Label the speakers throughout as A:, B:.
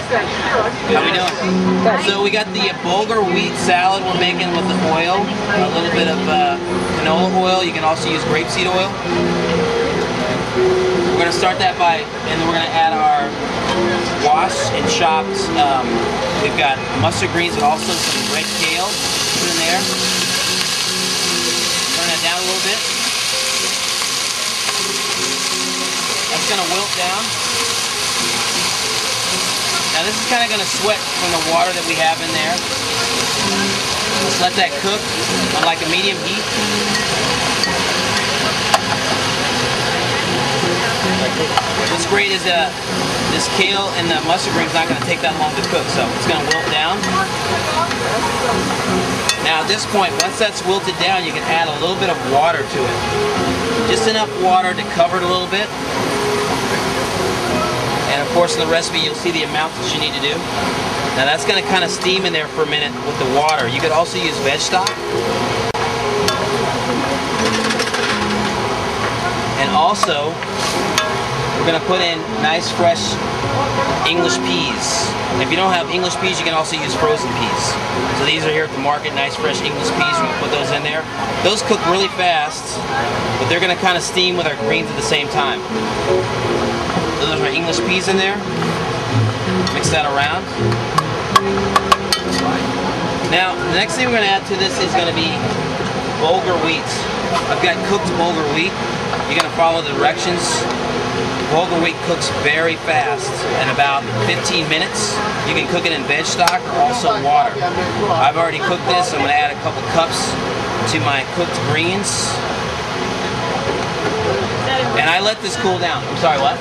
A: How we doing? So we got the Bulgur wheat salad we're making with the oil, a little bit of canola oil. You can also use grapeseed oil. We're going to start that by, and then we're going to add our washed and chopped. We've got mustard greens and also some red kale. Put in there. Turn that down a little bit. That's going to wilt down. Now this is kind of going to sweat from the water that we have in there. Let's let that cook on like a medium heat. What's great is this kale and the mustard green is not going to take that long to cook, so it's going to wilt down. Now at this point, once that's wilted down, you can add a little bit of water to it. Just enough water to cover it a little bit. And of course in the recipe you'll see the amount that you need to do. Now that's going to kind of steam in there for a minute with the water. You could also use veg stock. And also we're going to put in nice fresh English peas. If you don't have English peas, you can also use frozen peas. So these are here at the market, nice fresh English peas. We're going to put those in there. Those cook really fast, but they're going to kind of steam with our greens at the same time. Those are English peas in there. Mix that around. Now, the next thing we're going to add to this is going to be Bulgur wheat. I've got cooked Bulgur wheat. You're going to follow the directions. Bulgur wheat cooks very fast, in about 15 minutes. You can cook it in veg stock or also water. I've already cooked this. I'm going to add a couple cups to my cooked greens. And I let this cool down. I'm sorry, what?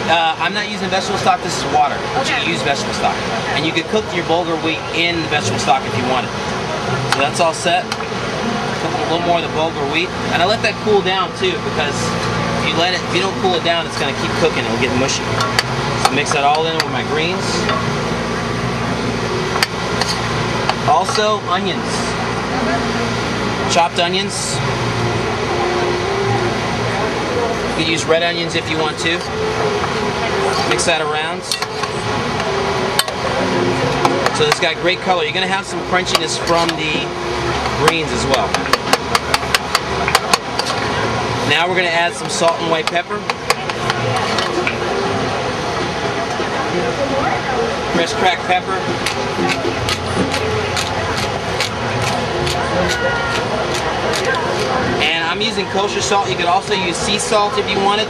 A: I'm not using vegetable stock, this is water. But you can use vegetable stock. And you could cook your Bulgur wheat in the vegetable stock if you wanted. So that's all set. Cook a little more of the Bulgur wheat. And I let that cool down too, because if you don't cool it down, it's going to keep cooking. It will get mushy. So mix that all in with my greens. Also, onions. Chopped onions. You can use red onions if you want to. Mix that around. So it's got great color. You're going to have some crunchiness from the greens as well. Now we're going to add some salt and white pepper. Fresh cracked pepper. And I'm using kosher salt. You could also use sea salt if you wanted.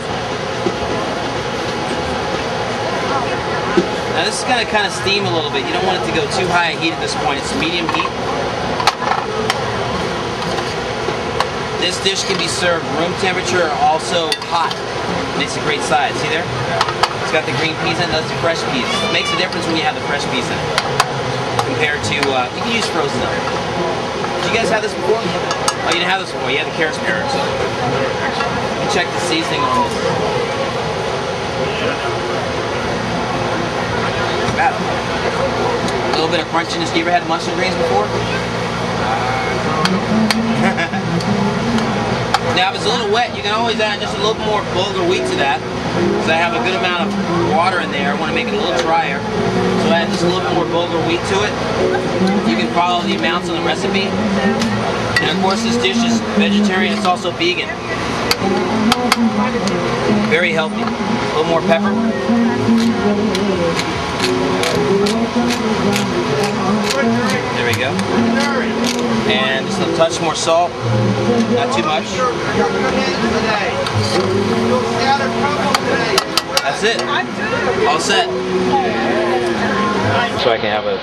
A: Now this is going to kind of steam a little bit. You don't want it to go too high a heat at this point. It's medium heat. This dish can be served room temperature or also hot. Makes a great side. See there? It's got the green peas in it. That's the fresh peas. It makes a difference when you have the fresh peas in it compared to, you can use frozen though. Did you guys have this before? Oh, you didn't have this before. You had the carrots before. So you can check the seasoning on this. Bad. A little bit of crunchiness. You ever had mustard greens before? Now if it's a little wet, you can always add just a little more Bulgur wheat to that. Because I have a good amount of water in there. I want to make it a little drier. So add just a little bit more Bulgur wheat to it. You can follow the amounts on the recipe. And of course this dish is vegetarian, it's also vegan. Very healthy. A little more pepper. There we go. And just a touch more salt. Not too much. That's it. All set. So I can have a